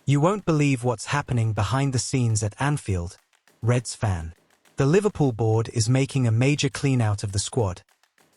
You won't believe what's happening behind the scenes at Anfield, Reds fan. The Liverpool board is making a major clean-out of the squad.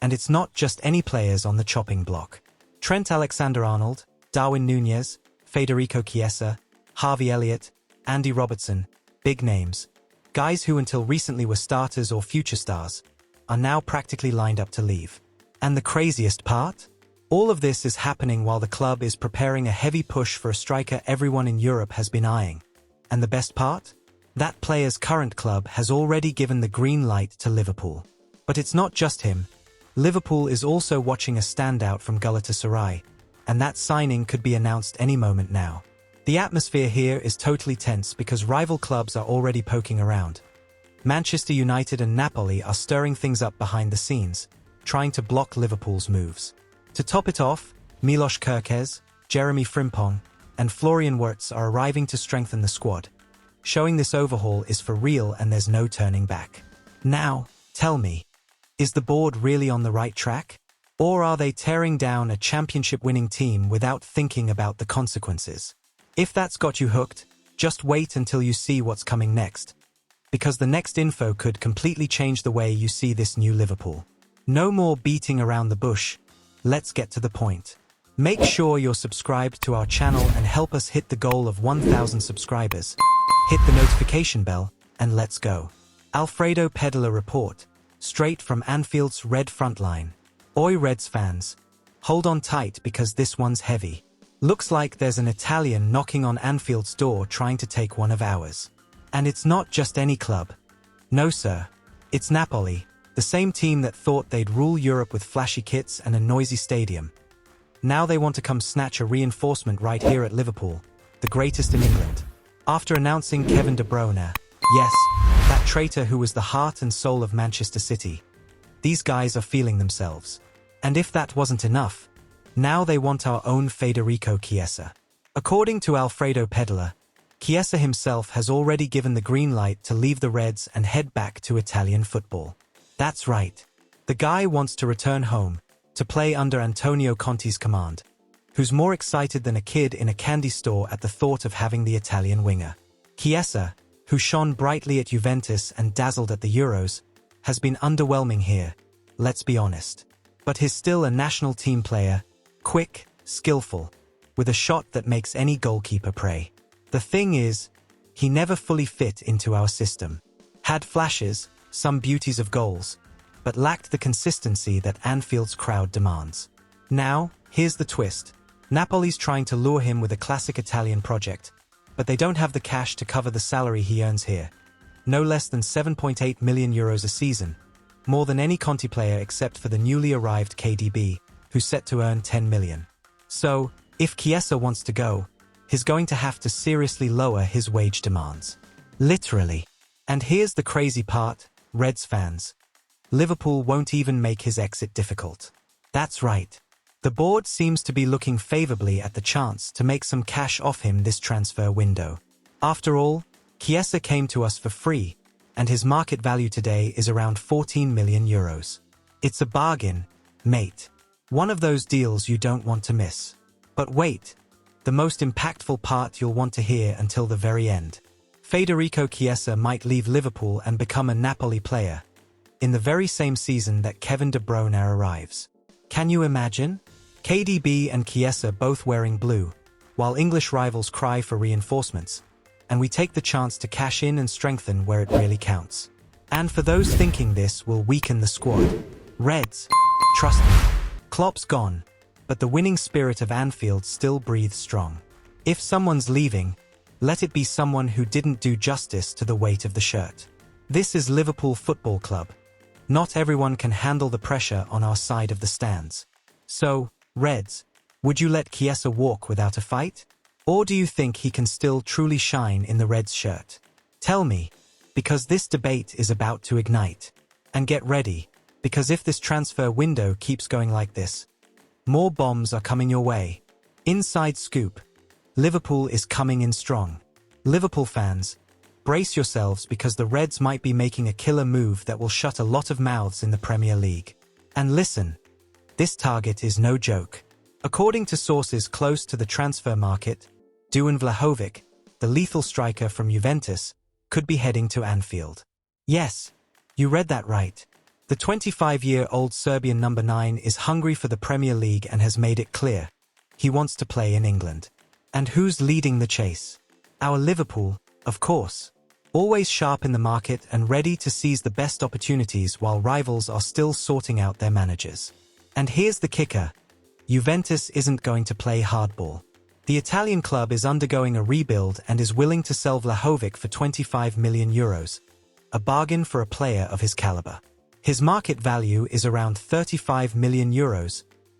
And it's not just any players on the chopping block. Trent Alexander-Arnold, Darwin Nunez, Federico Chiesa, Harvey Elliott, Andy Robertson, big names. Guys who until recently were starters or future stars, are now practically lined up to leave. And the craziest part? All of this is happening while the club is preparing a heavy push for a striker everyone in Europe has been eyeing. And the best part? That player's current club has already given the green light to Liverpool. But it's not just him. Liverpool is also watching a standout from Galatasaray, and that signing could be announced any moment now. The atmosphere here is totally tense because rival clubs are already poking around. Manchester United and Napoli are stirring things up behind the scenes, trying to block Liverpool's moves. To top it off, Milos Kerkez, Jeremy Frimpong, and Florian Wirtz are arriving to strengthen the squad, showing this overhaul is for real and there's no turning back. Now, tell me, is the board really on the right track? Or are they tearing down a championship-winning team without thinking about the consequences? If that's got you hooked, just wait until you see what's coming next. Because the next info could completely change the way you see this new Liverpool. No more beating around the bush. Let's get to the point. Make sure you're subscribed to our channel and help us hit the goal of 1,000 subscribers. Hit the notification bell, and let's go. Alfredo Pedala report, straight from Anfield's red front line. Oi Reds fans, hold on tight because this one's heavy. Looks like there's an Italian knocking on Anfield's door trying to take one of ours. And it's not just any club. No sir, it's Napoli, the same team that thought they'd rule Europe with flashy kits and a noisy stadium. Now they want to come snatch a reinforcement right here at Liverpool, the greatest in England. After announcing Kevin De Bruyne, yes, that traitor who was the heart and soul of Manchester City. These guys are feeling themselves. And if that wasn't enough, now they want our own Federico Chiesa. According to Alfredo Pedala, Chiesa himself has already given the green light to leave the Reds and head back to Italian football. That's right. The guy wants to return home, to play under Antonio Conte's command, who's more excited than a kid in a candy store at the thought of having the Italian winger. Chiesa, who shone brightly at Juventus and dazzled at the Euros, has been underwhelming here, let's be honest. But he's still a national team player, quick, skillful, with a shot that makes any goalkeeper pray. The thing is, he never fully fit into our system. Had flashes, some beauties of goals, but lacked the consistency that Anfield's crowd demands. Now, here's the twist. Napoli's trying to lure him with a classic Italian project, but they don't have the cash to cover the salary he earns here. No less than €7.8 million a season, more than any Conte player except for the newly arrived KDB, who's set to earn 10 million. So, if Chiesa wants to go, he's going to have to seriously lower his wage demands. Literally. And here's the crazy part, Reds fans. Liverpool won't even make his exit difficult. That's right. The board seems to be looking favorably at the chance to make some cash off him this transfer window. After all, Chiesa came to us for free, and his market value today is around €14 million. It's a bargain, mate. One of those deals you don't want to miss. But wait, the most impactful part you'll want to hear until the very end. Federico Chiesa might leave Liverpool and become a Napoli player, in the very same season that Kevin De Bruyne arrives. Can you imagine? KDB and Chiesa both wearing blue, while English rivals cry for reinforcements, and we take the chance to cash in and strengthen where it really counts. And for those thinking this will weaken the squad, Reds, trust me, Klopp's gone, but the winning spirit of Anfield still breathes strong. If someone's leaving, let it be someone who didn't do justice to the weight of the shirt. This is Liverpool Football Club. Not everyone can handle the pressure on our side of the stands. So, Reds, would you let Chiesa walk without a fight? Or do you think he can still truly shine in the Reds shirt? Tell me, because this debate is about to ignite. And get ready, because if this transfer window keeps going like this, more bombs are coming your way. Inside scoop. Liverpool is coming in strong. Liverpool fans, brace yourselves because the Reds might be making a killer move that will shut a lot of mouths in the Premier League. And listen, this target is no joke. According to sources close to the transfer market, Dusan Vlahovic, the lethal striker from Juventus, could be heading to Anfield. Yes, you read that right. The 25-year-old Serbian number 9 is hungry for the Premier League and has made it clear. He wants to play in England. And who's leading the chase? Our Liverpool, of course. Always sharp in the market and ready to seize the best opportunities while rivals are still sorting out their managers. And here's the kicker. Juventus isn't going to play hardball. The Italian club is undergoing a rebuild and is willing to sell Vlahovic for €25 million, a bargain for a player of his caliber. His market value is around €35 million,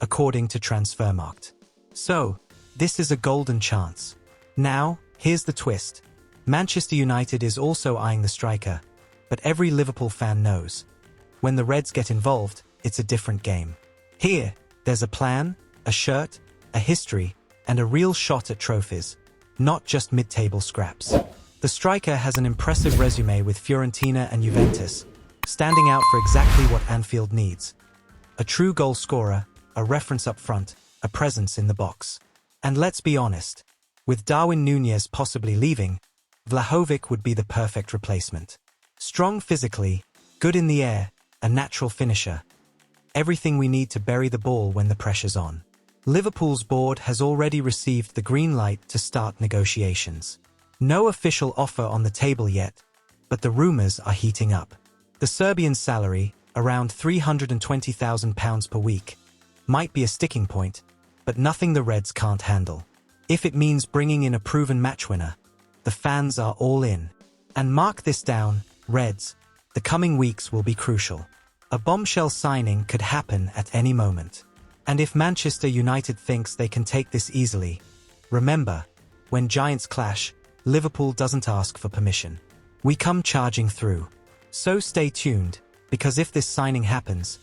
according to Transfermarkt. So, this is a golden chance. Now, here's the twist. Manchester United is also eyeing the striker, but every Liverpool fan knows. When the Reds get involved, it's a different game. Here, there's a plan, a shirt, a history, and a real shot at trophies, not just mid-table scraps. The striker has an impressive resume with Fiorentina and Juventus, standing out for exactly what Anfield needs. A true goal scorer, a reference up front, a presence in the box. And let's be honest, with Darwin Nunez possibly leaving, Vlahovic would be the perfect replacement. Strong physically, good in the air, a natural finisher. Everything we need to bury the ball when the pressure's on. Liverpool's board has already received the green light to start negotiations. No official offer on the table yet, but the rumours are heating up. The Serbian's salary, around £320,000 per week, might be a sticking point, but nothing the Reds can't handle. If it means bringing in a proven match winner, the fans are all in. And mark this down, Reds, the coming weeks will be crucial. A bombshell signing could happen at any moment. And if Manchester United thinks they can take this easily, remember, when giants clash, Liverpool doesn't ask for permission. We come charging through. So stay tuned, because if this signing happens,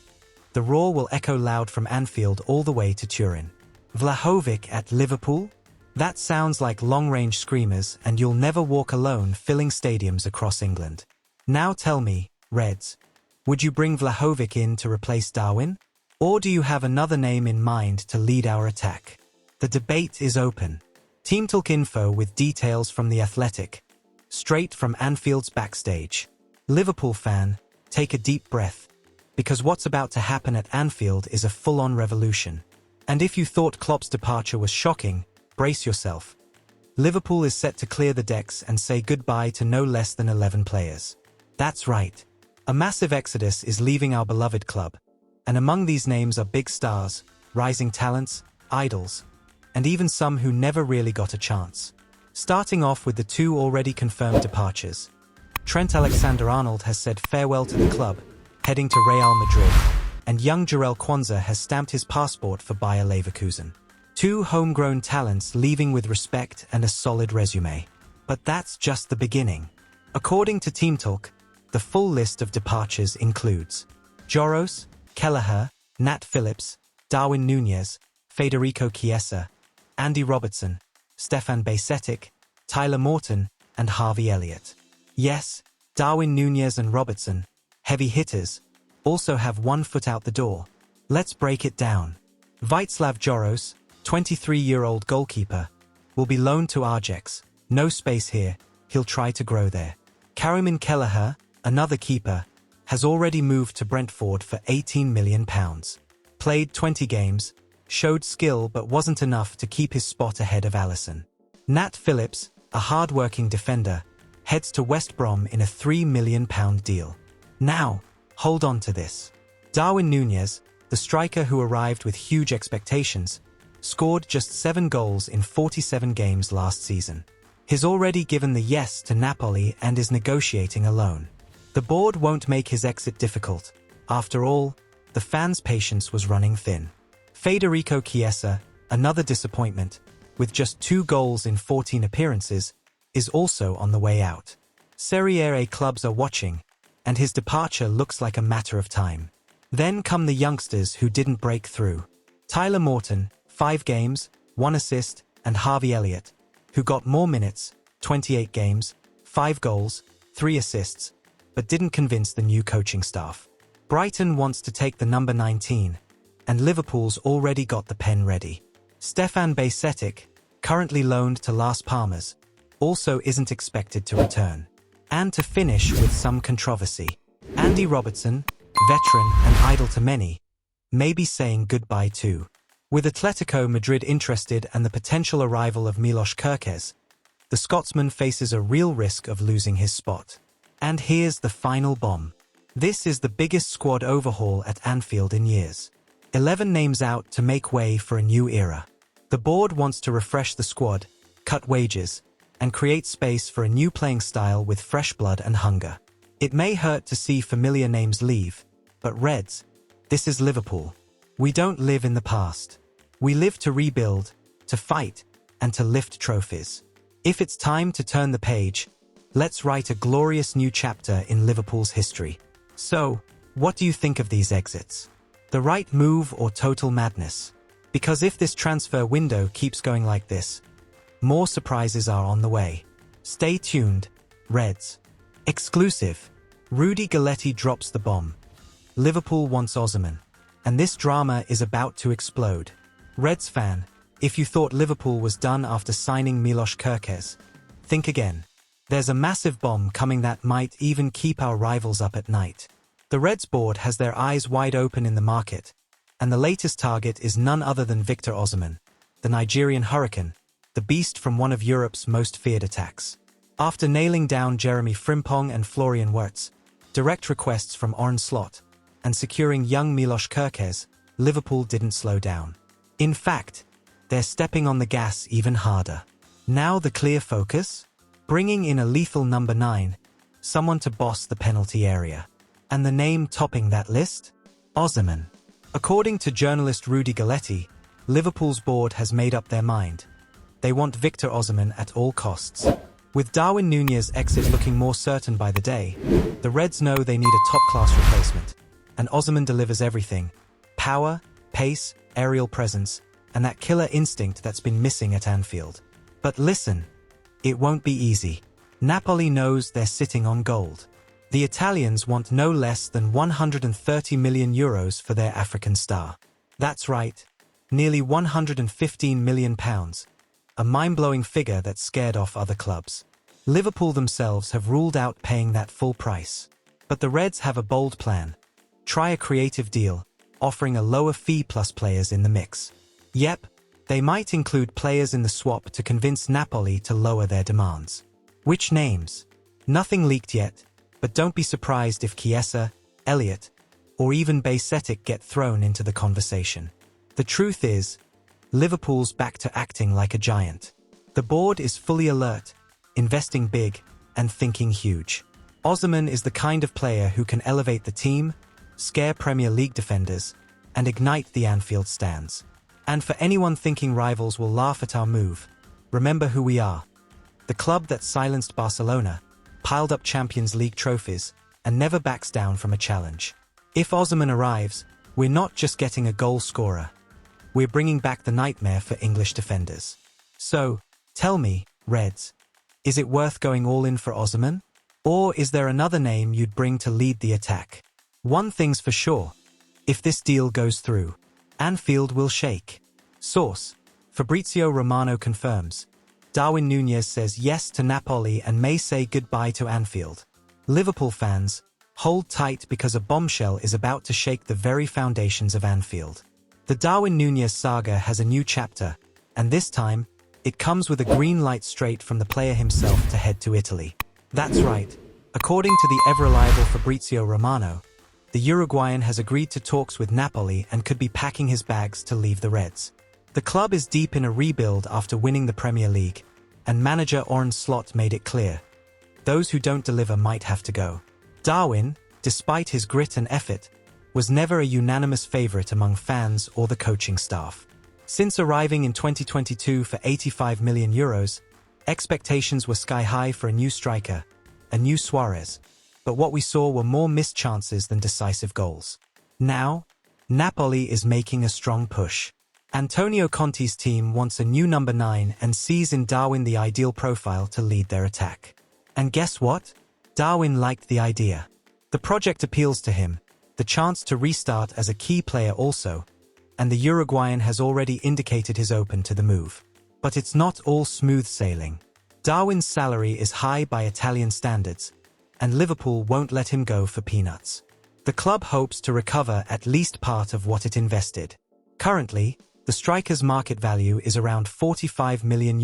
the roar will echo loud from Anfield all the way to Turin. Vlahovic at Liverpool? That sounds like long-range screamers, and you'll never walk alone filling stadiums across England. Now tell me, Reds, would you bring Vlahovic in to replace Darwin? Or do you have another name in mind to lead our attack? The debate is open. Team Talk Info with details from The Athletic, straight from Anfield's backstage. Liverpool fan, take a deep breath, because what's about to happen at Anfield is a full-on revolution. And if you thought Klopp's departure was shocking, brace yourself. Liverpool is set to clear the decks and say goodbye to no less than 11 players. That's right. A massive exodus is leaving our beloved club. And among these names are big stars, rising talents, idols, and even some who never really got a chance. Starting off with the two already confirmed departures. Trent Alexander-Arnold has said farewell to the club, heading to Real Madrid, and young Jarell Quansah has stamped his passport for Bayer Leverkusen. Two homegrown talents leaving with respect and a solid resume. But that's just the beginning. According to Team Talk, the full list of departures includes Joros, Kelleher, Nat Phillips, Darwin Nunez, Federico Chiesa, Andy Robertson, Stefan Bajcetic, Tyler Morton, and Harvey Elliott. Yes, Darwin Nunez and Robertson, heavy hitters, also have one foot out the door. Let's break it down. Václav Joros, 23-year-old goalkeeper, will be loaned to Ajax. No space here, he'll try to grow there. Karimin Kelleher, another keeper, has already moved to Brentford for £18 million. Played 20 games, showed skill but wasn't enough to keep his spot ahead of Alisson. Nat Phillips, a hard-working defender, heads to West Brom in a £3 million deal. Now, hold on to this. Darwin Nunez, the striker who arrived with huge expectations, scored just 7 goals in 47 games last season. He's already given the yes to Napoli and is negotiating a loan. The board won't make his exit difficult. After all, the fans' patience was running thin. Federico Chiesa, another disappointment, with just 2 goals in 14 appearances, is also on the way out. Serie A clubs are watching, and his departure looks like a matter of time. Then come the youngsters who didn't break through. Tyler Morton, 5 games, 1 assist, and Harvey Elliott, who got more minutes, 28 games, 5 goals, 3 assists, but didn't convince the new coaching staff. Brighton wants to take the number 19, and Liverpool's already got the pen ready. Stefan Bajcetic, currently loaned to Las Palmas, also isn't expected to return. And to finish with some controversy, Andy Robertson, veteran and idol to many, may be saying goodbye too. With Atletico Madrid interested and the potential arrival of Milos Kerkez, the Scotsman faces a real risk of losing his spot. And here's the final bomb. This is the biggest squad overhaul at Anfield in years. 11 names out to make way for a new era. The board wants to refresh the squad, cut wages, and create space for a new playing style with fresh blood and hunger. It may hurt to see familiar names leave, but Reds, this is Liverpool. We don't live in the past. We live to rebuild, to fight, and to lift trophies. If it's time to turn the page, let's write a glorious new chapter in Liverpool's history. So, what do you think of these exits? The right move or total madness? Because if this transfer window keeps going like this, more surprises are on the way. Stay tuned, Reds. Exclusive. Rudy Galletti drops the bomb. Liverpool wants Osimhen. And this drama is about to explode. Reds fan, if you thought Liverpool was done after signing Milos Kerkez, think again. There's a massive bomb coming that might even keep our rivals up at night. The Reds board has their eyes wide open in the market, and the latest target is none other than Victor Osimhen, the Nigerian Hurricane, the beast from one of Europe's most feared attacks. After nailing down Jeremy Frimpong and Florian Wirtz, direct requests from Arne Slot, and securing young Milos Kerkez, Liverpool didn't slow down. In fact, they're stepping on the gas even harder. Now the clear focus? Bringing in a lethal number 9, someone to boss the penalty area. And the name topping that list? Osimhen. According to journalist Rudy Galletti, Liverpool's board has made up their mind. They want Victor Osimhen at all costs. With Darwin Nunez exit looking more certain by the day, the Reds know they need a top-class replacement. And Osimhen delivers everything. Power, pace, aerial presence, and that killer instinct that's been missing at Anfield. But listen, it won't be easy. Napoli knows they're sitting on gold. The Italians want no less than €130 million for their African star. That's right, nearly £115 million. A mind-blowing figure that scared off other clubs. Liverpool themselves have ruled out paying that full price. But the Reds have a bold plan. Try a creative deal, offering a lower fee plus players in the mix. Yep, they might include players in the swap to convince Napoli to lower their demands. Which names? Nothing leaked yet, but don't be surprised if Chiesa, Elliott, or even Bajcetic get thrown into the conversation. The truth is, Liverpool's back to acting like a giant. The board is fully alert, investing big, and thinking huge. Osimhen is the kind of player who can elevate the team, scare Premier League defenders, and ignite the Anfield stands. And for anyone thinking rivals will laugh at our move, remember who we are. The club that silenced Barcelona, piled up Champions League trophies, and never backs down from a challenge. If Osimhen arrives, we're not just getting a goal scorer. We're bringing back the nightmare for English defenders. So, tell me, Reds, is it worth going all in for Osimhen? Or is there another name you'd bring to lead the attack? One thing's for sure. If this deal goes through, Anfield will shake. Source: Fabrizio Romano confirms. Darwin Nunez says yes to Napoli and may say goodbye to Anfield. Liverpool fans, hold tight because a bombshell is about to shake the very foundations of Anfield. The Darwin Nunez saga has a new chapter, and this time, it comes with a green light straight from the player himself to head to Italy. That's right. According to the ever-reliable Fabrizio Romano, the Uruguayan has agreed to talks with Napoli and could be packing his bags to leave the Reds. The club is deep in a rebuild after winning the Premier League, and manager Arne Slot made it clear. Those who don't deliver might have to go. Darwin, despite his grit and effort, was never a unanimous favourite among fans or the coaching staff. Since arriving in 2022 for €85 million, expectations were sky-high for a new striker, a new Suarez, but what we saw were more missed chances than decisive goals. Now, Napoli is making a strong push. Antonio Conte's team wants a new number 9 and sees in Darwin the ideal profile to lead their attack. And guess what? Darwin liked the idea. The project appeals to him, the chance to restart as a key player also, and the Uruguayan has already indicated his open to the move. But it's not all smooth sailing. Darwin's salary is high by Italian standards, and Liverpool won't let him go for peanuts. The club hopes to recover at least part of what it invested. Currently, the striker's market value is around €45 million.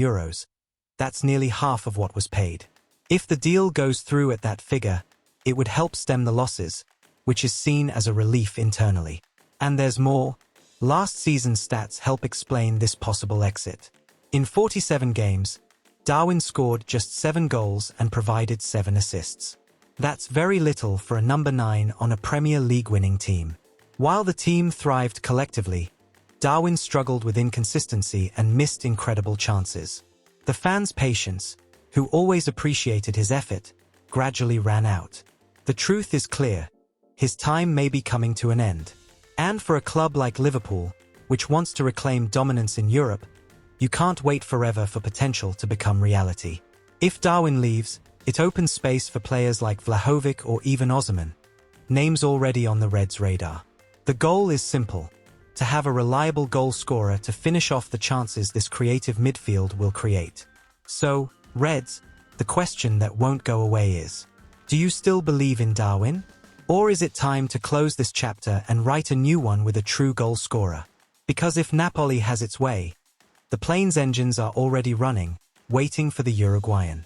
That's nearly half of what was paid. If the deal goes through at that figure, it would help stem the losses, which is seen as a relief internally. And there's more. Last season's stats help explain this possible exit. In 47 games, Darwin scored just 7 goals and provided 7 assists. That's very little for a number 9 on a Premier League winning team. While the team thrived collectively, Darwin struggled with inconsistency and missed incredible chances. The fans' patience, who always appreciated his effort, gradually ran out. The truth is clear. His time may be coming to an end. And for a club like Liverpool, which wants to reclaim dominance in Europe, you can't wait forever for potential to become reality. If Darwin leaves, it opens space for players like Vlahovic or even Osimhen, names already on the Reds' radar. The goal is simple: to have a reliable goal scorer to finish off the chances this creative midfield will create. So, Reds, the question that won't go away is, do you still believe in Darwin? Or is it time to close this chapter and write a new one with a true goal scorer? Because if Napoli has its way, the plane's engines are already running, waiting for the Uruguayan.